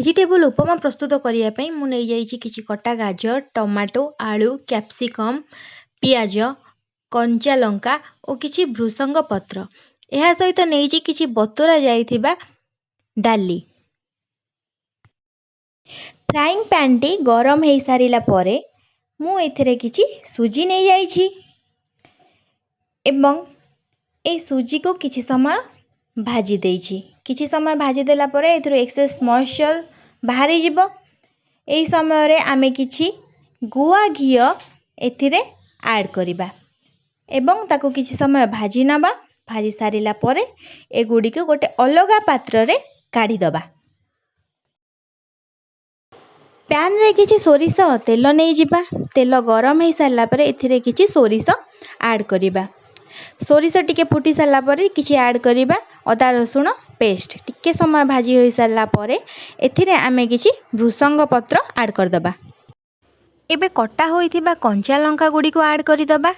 Vegetable उपमा प्रस्तुत करने मु नहीं जाइए किसी कटा गाजर टमाटो आलू कैप्सिकम पियाज कंचा लंका और किसी भृषंग पत्र यह सहित नहीं किसी बतुरा जाइथिबा डाली। फ्राइंग पैन टी गरम हो सारा पर मु एथिरे किछि सुजी नहीं जाइछि एवं ए सुजी को किछि समय भाजी देइछि। किछि समय भाजी देला परे एथिरो एक्सेस मॉइस्चर बाहरी जिवो। एई समय रे आमे किछि गुआ घियो एथिरे ऐड करिबा एवं ताको किछि समय भाजी नबा। भाजी सारिला परे ए गुडी को गोटे अलगा पात्र रे काढी दबा। पैन रे किछि सोरिष तेल नहीं जिबा। तेल गरम हो सारा पर एथिरे किछि सोरिष ऐड करिबा। सोरिष टिके फुटी सारा पर किछि ऐड करिबा अदा रसुण पेस्ट। टिके समय भाजी हो सारा पर एथिरे आमे किछि भृषंग पत्र ऐड कर दबा। एबे कटा होइथिबा कंचा लंका गुडी को ऐड करि दबा।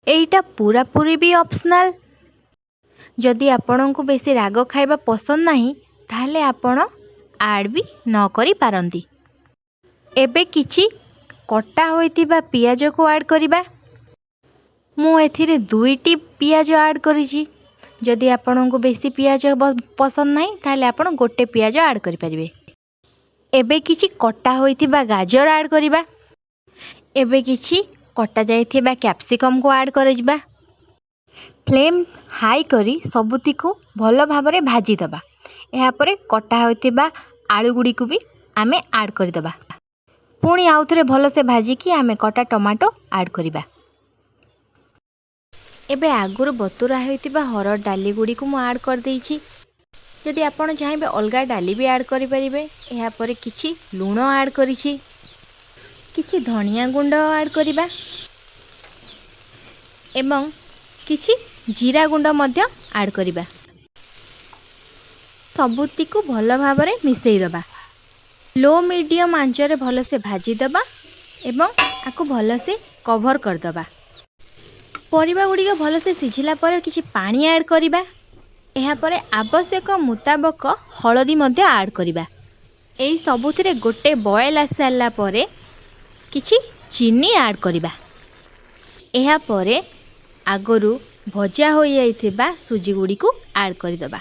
एइटा पूरा पूरी भी ऑप्शनल। जदि आपन को बेसी राग खाइबा पसंद नहीं ताहले आपन ऐड भी न करि पारंती। एबे किछि कटा होइथिबा पियाज को ऐड करिबा। मु एथिरे 2टी पियाज ऐड करिछि। जदि आपन को बेसी पियाज पसंद नहीं ताहले आपन गोटे पियाज ऐड करि परिबे। एबे किछि कटा होइथिबा गाजर ऐड करिबा। एबे किछि कटा जाइथिबा कैप्सिकम को ऐड करिबा। फ्लेम हाई करी सबुती को भलो भाबरे भाजी दबा। एहा परे कटा होइथिबा आलू गुडी को भी आमे ऐड करि दबा। पुणी आउ थरे भलो से भाजी की आमे कटा टमाटो ऐड करिबा। एबे आगुरु बतुरा होइतिबा हरड़ डाली गुडी को मु ऐड कर देइछि। जदि आपण चाहेबे अलगा डाली भी ऐड करि परिबे। एहा परे किछि लूण ऐड करिछि। किछि धनिया गुंड ऐड करिबा एवं किछि जीरा गुंड मध्य ऐड करिबा। सबुती को भलो भाबरे मिसेई दबा। लो मीडियम आंच रे भलो से भाजी दबा एवं आकु भलो से कवर कर दबा। परिबा गुडी को भलो से सिझिला पर किछि पानी ऐड करिबा। एहा परे आवश्यक मुताबक हळदी मध्य ऐड करिबा। एई सबुथिरे गोटे बॉयल आसाला परे किछि चीनी ऐड करिबा। एहा परे आगरु भजा हो जाइथिबा सुजी गुडी को ऐड करि दबा।